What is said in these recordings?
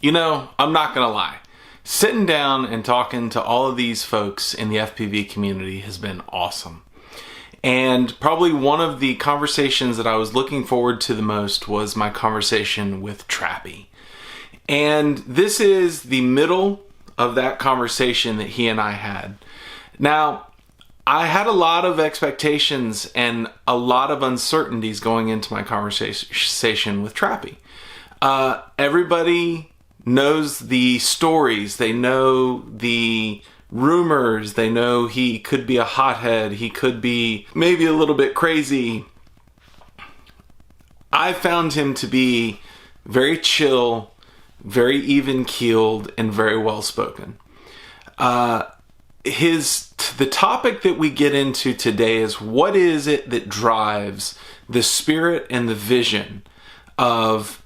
I'm not going to lie. Sitting down and talking to all of these folks in the FPV community has been awesome. And probably one of the conversations that I was looking forward to the most was my conversation with Trappy. And this is the middle of that conversation that he and I had. Now, I had a lot of expectations and a lot of uncertainties going into my conversation with Trappy. Everybody knows the stories. They know the rumors. They know he could be a hothead. He could be maybe a little bit crazy. I found him to be very chill, very even-keeled, and very well-spoken. The topic that we get into today is what is it that drives the spirit and the vision of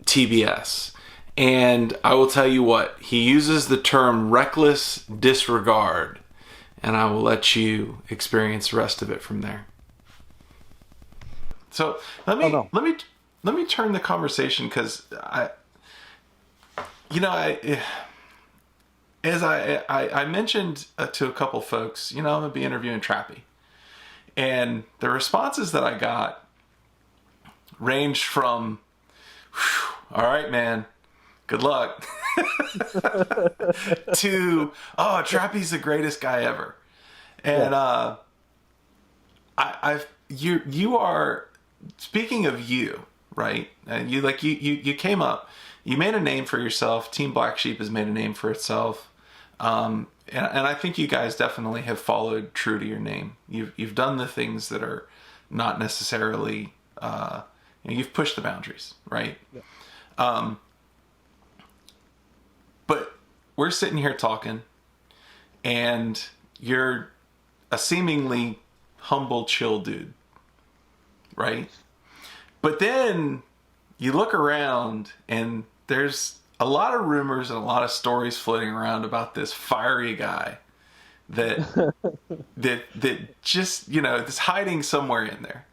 TBS? And I will tell you what, he uses the term reckless disregard, and I will let you experience the rest of it from there. So let me turn the conversation, because as I mentioned to a couple folks, I'm gonna be interviewing Trappy, and the responses that I got ranged from, "All right, man, good luck," to, "Oh, Trappy's the greatest guy ever," and you are, speaking of you, right? And you came up, you made a name for yourself. Team Black Sheep has made a name for itself. And I think you guys definitely have followed true to your name. You've done the things that are not necessarily, you've pushed the boundaries, right? Yeah. But we're sitting here talking, and you're a seemingly humble, chill dude, right? But then you look around, and there's a lot of rumors and a lot of stories floating around about this fiery guy that that just, is hiding somewhere in there.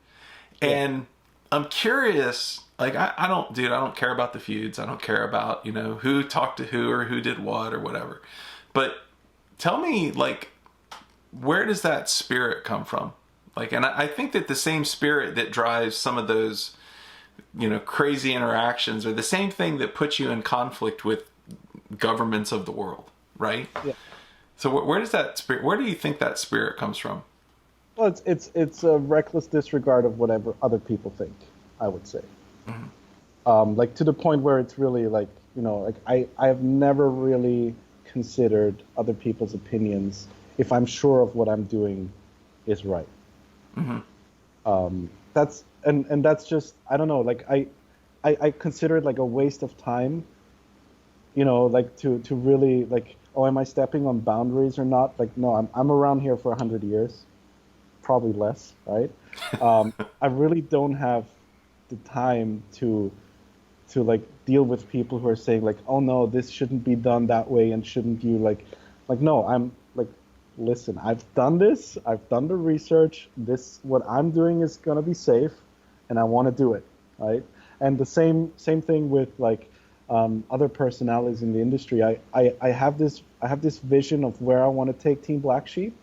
And I'm curious, I don't care about the feuds. I don't care about, who talked to who or who did what or whatever. But tell me, where does that spirit come from? And I think that the same spirit that drives some of those, crazy interactions are the same thing that puts you in conflict with governments of the world, right? Yeah. So where do you think that spirit comes from? Well, it's a reckless disregard of whatever other people think, I would say. Mm-hmm. To the point where it's really I have never really considered other people's opinions if I'm sure of what I'm doing is right. Mm-hmm. That's just, I don't know, I consider it a waste of time, to really oh, am I stepping on boundaries or not? No, I'm around here for 100 years, probably less, right? I really don't have the time to deal with people who are saying oh no, this shouldn't be done that way, and shouldn't you no, I'm listen, I've done this, I've done the research, what I'm doing is going to be safe, and I want to do it, right? And the same thing with other personalities in the industry. I have this vision of where I want to take Team Black Sheep,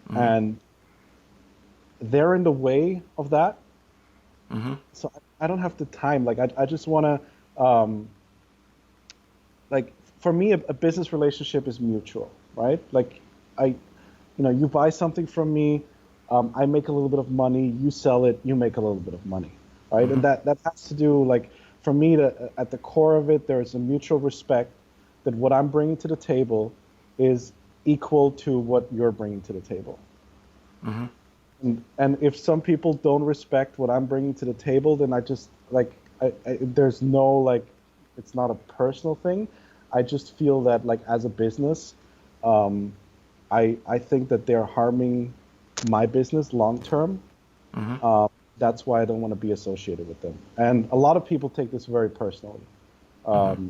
mm-hmm. and they're in the way of that. Mm-hmm. So I don't have the time. I just want to, for me, a business relationship is mutual, right? You buy something from me, I make a little bit of money, you sell it, you make a little bit of money, right? Mm-hmm. And that has to do, for me, at the core of it, there's a mutual respect that what I'm bringing to the table is equal to what you're bringing to the table. Mm-hmm. And if some people don't respect what I'm bringing to the table, then I just, there's no, it's not a personal thing. I just feel that, as a business, I think that they're harming my business long term. Mm-hmm. That's why I don't want to be associated with them. And a lot of people take this very personally. Mm-hmm.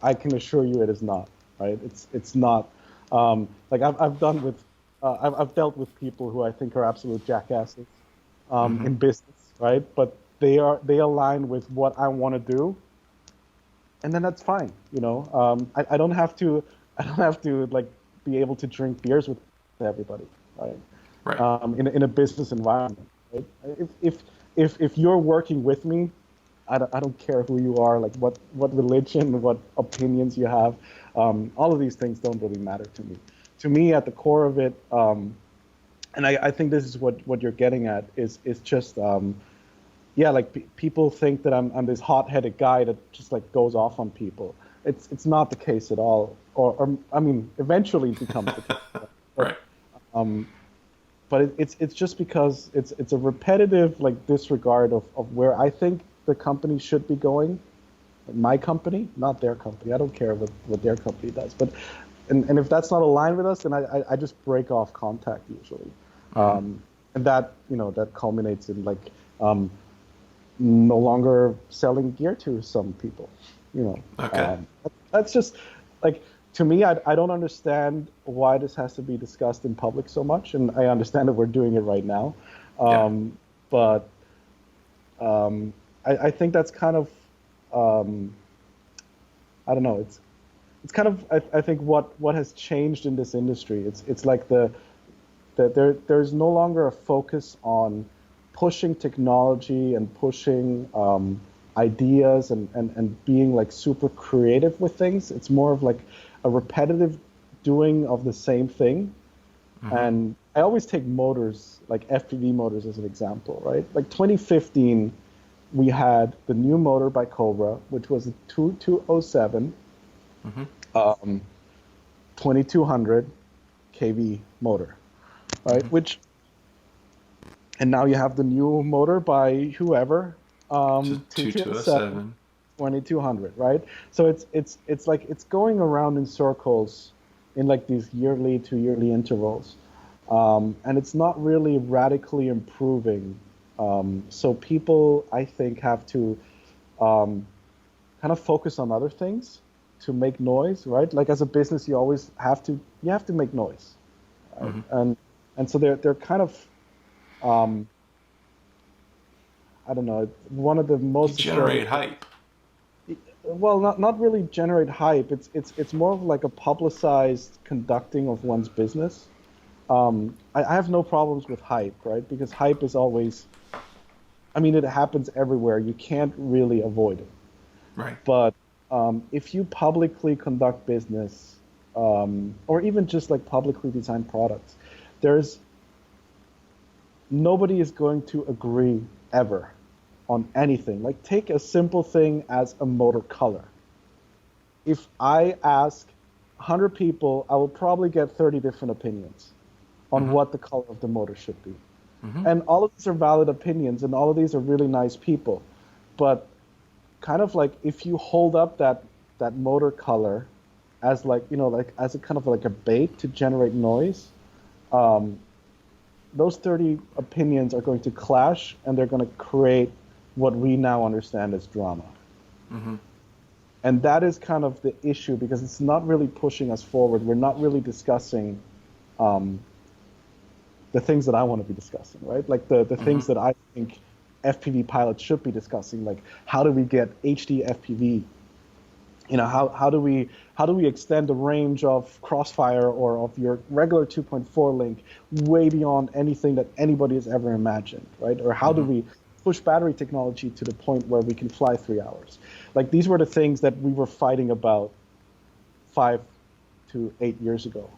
I can assure you it is not, right? It's not. I've dealt with people who I think are absolute jackasses mm-hmm. in business, right? But they align with what I want to do, and then that's fine. I don't have to I don't have to like be able to drink beers with everybody, right? Right. In a business environment, right? If you're working with me, I don't care who you are, like what religion, what opinions you have. All of these things don't really matter to me. To me, at the core of it, and I think this is what you're getting at is just yeah, like people think that I'm this hot-headed guy that just like goes off on people. It's not the case at all, or I mean, eventually it becomes the case. But, Right. um, but it's just because it's a repetitive like disregard of where I think the company should be going. My company, not their company. I don't care what their company does. But and if that's not aligned with us, then I just break off contact usually. Mm-hmm. And that that culminates in like no longer selling gear to some people. Okay. That's just like, to me, I don't understand why this has to be discussed in public so much, and I understand that we're doing it right now. Yeah. But I think that's kind of I don't know. It's kind of I think what has changed in this industry. It's like there's no longer a focus on pushing technology and pushing ideas and being like super creative with things. It's more of like a repetitive doing of the same thing. Mm-hmm. And I always take motors, like FPV motors, as an example, right? Like 2015, we had the new motor by Cobra, which was a 2207, Mm-hmm. 2200 kV motor, right? Mm-hmm. And now you have the new motor by whoever, Just 2207, 2207. 2200, right? So it's like it's going around in circles in like these yearly to yearly intervals, and it's not really radically improving. So people, I think, have to kind of focus on other things to make noise, right? Like as a business, you have to make noise, right? Mm-hmm. And so they're kind of I don't know, one of the You most generate disturbing. hype. Well, not really generate hype. It's more of like a publicized conducting of one's business. I have no problems with hype, right? Because hype is always, I mean, it happens everywhere. You can't really avoid it. Right. But if you publicly conduct business, or even just like publicly design products, there's nobody is going to agree ever on anything. Like take a simple thing as a motor color. If I ask 100 people, I will probably get 30 different opinions on Mm-hmm. what the color of the motor should be. Mm-hmm. And all of these are valid opinions, and all of these are really nice people. But kind of like if you hold up that motor color as like, like as a kind of like a bait to generate noise, um, those 30 opinions are going to clash, and they're going to create what we now understand as drama. Mm-hmm. And that is kind of the issue, because it's not really pushing us forward. We're not really discussing the things that I want to be discussing, right? Like the Mm-hmm. things that I think FPV pilots should be discussing, like how do we get HD FPV? How do we extend the range of Crossfire or of your regular 2.4 link way beyond anything that anybody has ever imagined, right? Or how do Mm-hmm. we push battery technology to the point where we can fly 3 hours? Like these were the things that we were fighting about 5 to 8 years ago,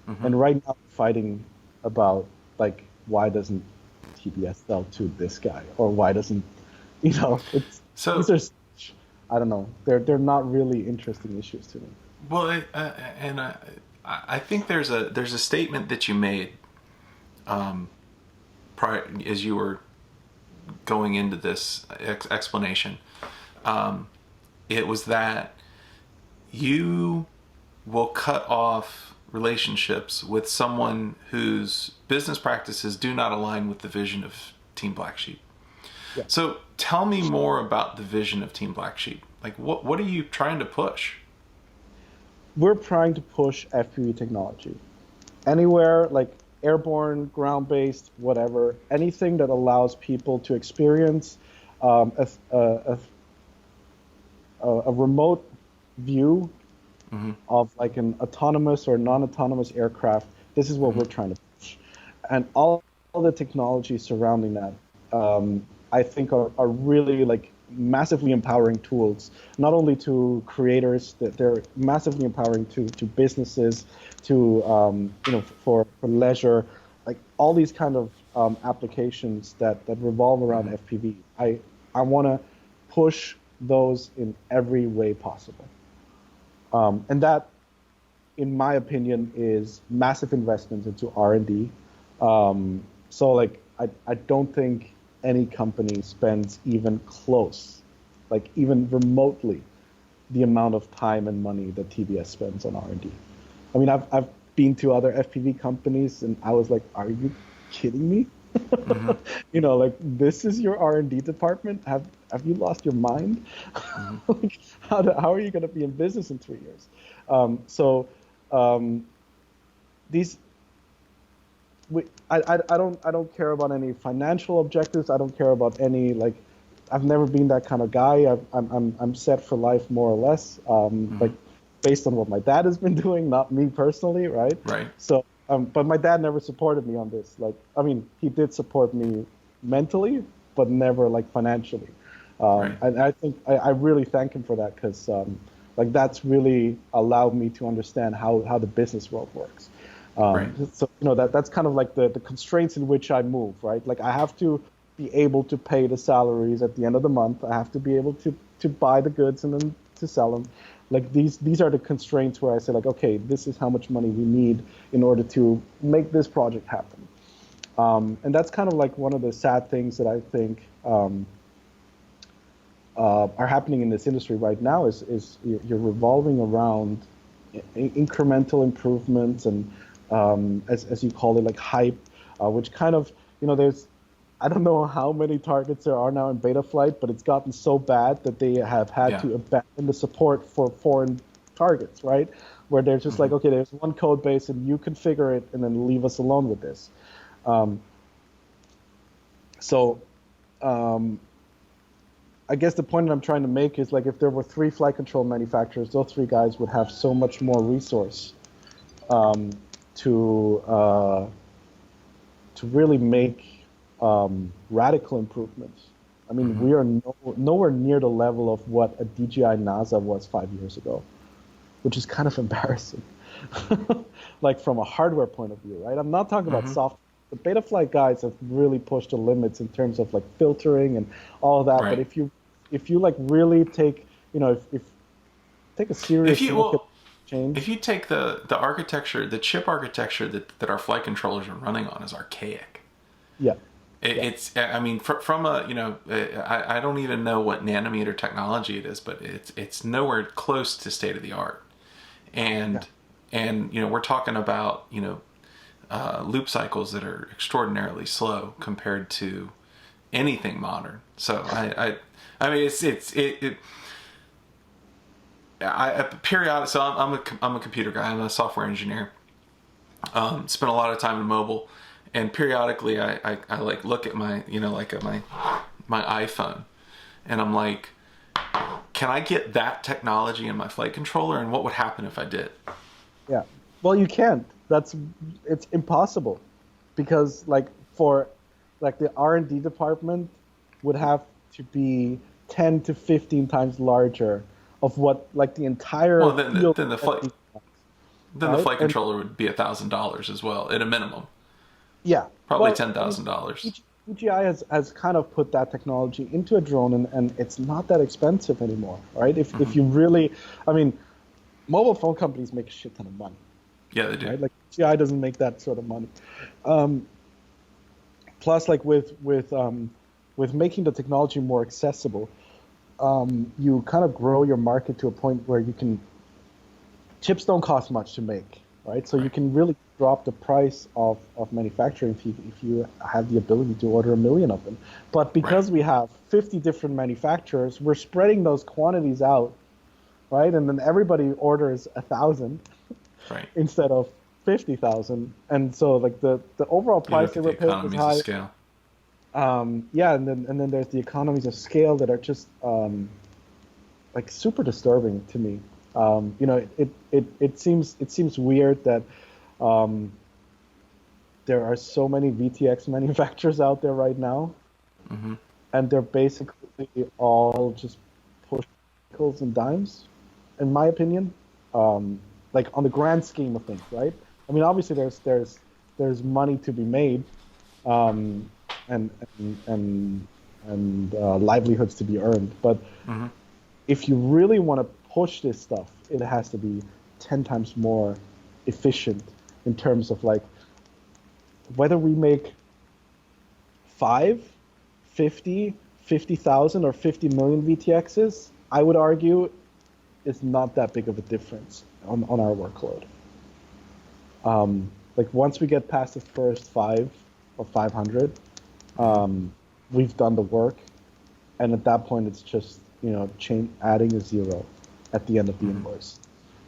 Mm-hmm. and right now we're fighting about like why doesn't TBS sell to this guy, or why doesn't it's So, these are I don't know. They're not really interesting issues to me. well, and I think there's a statement that you made prior as you were going into this explanation. It was that you will cut off relationships with someone whose business practices do not align with the vision of Team Black Sheep. Yeah. So tell me more about the vision of Team Black Sheep. Like, what are you trying to push? We're trying to push FPV technology anywhere, like airborne, ground-based, whatever, anything that allows people to experience a remote view Mm-hmm. of like an autonomous or non-autonomous aircraft. This is what Mm-hmm. we're trying to push, and all the technology surrounding that, I think, are really like massively empowering tools, not only to creators, that they're massively empowering to businesses, to for leisure, like all these kind of applications that revolve around Mm-hmm. FPV. I want to push those in every way possible. And that, in my opinion, is massive investments into R&D. So like I don't think any company spends even close, like even remotely, the amount of time and money that TBS spends on R&D. I mean, I've been to other FPV companies and I was like, are you kidding me? Mm-hmm. Like this is your R&D department? Have you lost your mind? Mm-hmm. Like, how are you going to be in business in 3 years? So um, these I don't care about any financial objectives. I don't care about any like. I've never been that kind of guy. I'm set for life more or less. Mm-hmm. Like based on what my dad has been doing, not me personally, right? Right. So, but my dad never supported me on this. Like, I mean, he did support me mentally, but never like financially. Right. And I think I really thank him for that because like that's really allowed me to understand how the business world works. Right. So that's kind of like the constraints in which I move, right? Like I have to be able to pay the salaries at the end of the month. I have to be able to buy the goods and then to sell them. Like these are the constraints where I say like, okay, this is how much money we need in order to make this project happen. And that's kind of like one of the sad things that I think are happening in this industry right now is you're revolving around incremental improvements and as you call it, like hype, which kind of, there's, I don't know how many targets there are now in beta flight, but it's gotten so bad that they have had Yeah. to abandon the support for foreign targets, right? Where they're just Mm-hmm. like, okay, there's one code base and you configure it and then leave us alone with this. Um, so um, I guess the point that I'm trying to make is like if there were three flight control manufacturers, those three guys would have so much more resource um, to really make radical improvements. I mean, Mm-hmm. we are nowhere near the level of what a DJI NASA was 5 years ago, which is kind of embarrassing. Like from a hardware point of view, right? I'm not talking about Mm-hmm. software. The Betaflight guys have really pushed the limits in terms of like filtering and all of that. But Right. if you like really take, if take a If serious you look at well, if change. you take the architecture, the chip architecture that our flight controllers are running on is archaic. Yeah, yeah, It's I mean from a I don't even know what nanometer technology it is, but it's nowhere close to state of the art. yeah. And we're talking about loop cycles that are extraordinarily slow compared to anything modern. So I mean it I periodic. So I'm a computer guy. I'm a software engineer. Spent a lot of time in mobile, and periodically I like look at my like at my iPhone, and I'm like, can I get that technology in my flight controller? And what would happen if I did? Yeah. Well, you can't. It's impossible because like for like the R&D department would have to be 10 to 15 times larger of what like the entire Well, field then the of flight FPV has, then the right? flight And controller would be $1,000 as well at a minimum, yeah. probably Well, ten I mean, thousand dollars. DJI has kind of put that technology into a drone and it's not that expensive anymore, right? If Mm-hmm. you really, I mean, mobile phone companies make a shit ton of money, Yeah, they do. right? Like DJI doesn't make that sort of money. Um, Plus, like with making the technology more accessible, you kind of grow your market to a point where you can chips don't cost much to make, right? So you Right, can really drop the price of manufacturing if you have the ability to order 1 million of them. But right, because we have 50 different manufacturers, we're spreading those quantities out, right? And then everybody orders 1,000 right. instead of 50,000, and so like the overall You price look that at the we're paying is economies of high. scale. Yeah, and then there's the economies of scale that are just like super disturbing to me. It seems weird that um, there are so many VTX manufacturers out there right now, Hmm. and they're basically all just push nickels and dimes, in my opinion. Um, like on the grand scheme of things, right? I mean, obviously there's money to be made, um, and and livelihoods to be earned. But Hmm. if you really want to push this stuff, it has to be 10 times more efficient in terms of like whether we make 5, 50, 50,000, or 50 million VTXs, I would argue is not that big of a difference on our workload. Like once we get past the first 5 or 500, we've done the work, and at that point it's just adding a zero at the end of the Hmm. invoice.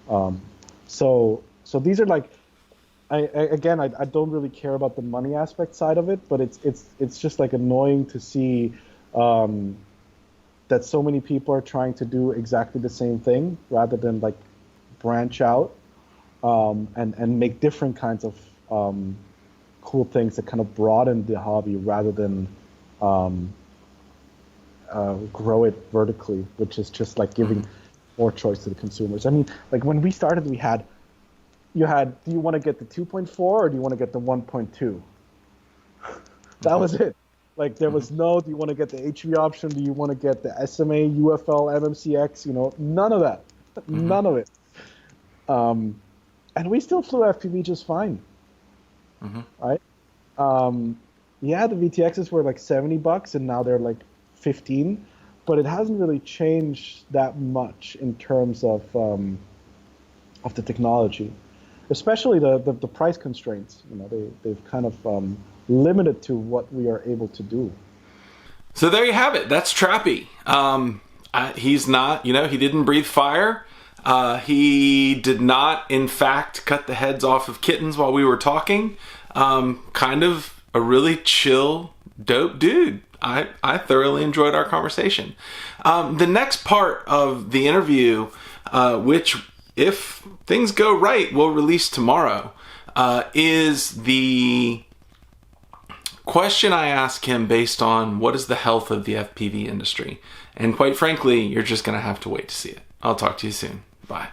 Um, so these are like I don't really care about the money aspect side of it, but it's just like annoying to see um, that so many people are trying to do exactly the same thing rather than like branch out, and make different kinds of um, cool things that kind of broaden the hobby rather than um, grow it vertically, which is just like Hmm. giving more choice to the consumers. I mean, like when we started, do you want to get the 2.4 or do you want to get the 1.2? That Hmm. was it. Like there Hmm. was no, do you want to get the HV option? Do you want to get the SMA, UFL, MMCX? None of that. Hmm. None of it. Um, and we still flew FPV just fine, Hmm. right? Um, yeah, the VTXs were like $70 and now they're like 15, but it hasn't really changed that much in terms of the technology, especially the price constraints. They've kind of limited to what we are able to do. So there you have it. That's Trappy. He's not, he didn't breathe fire. He did not, in fact, cut the heads off of kittens while we were talking. Kind of a really chill, dope dude. I thoroughly enjoyed our conversation. The next part of the interview, which, if things go right, we'll release tomorrow, is the question I ask him based on what is the health of the FPV industry. And quite frankly, you're just going to have to wait to see it. I'll talk to you soon. Bye.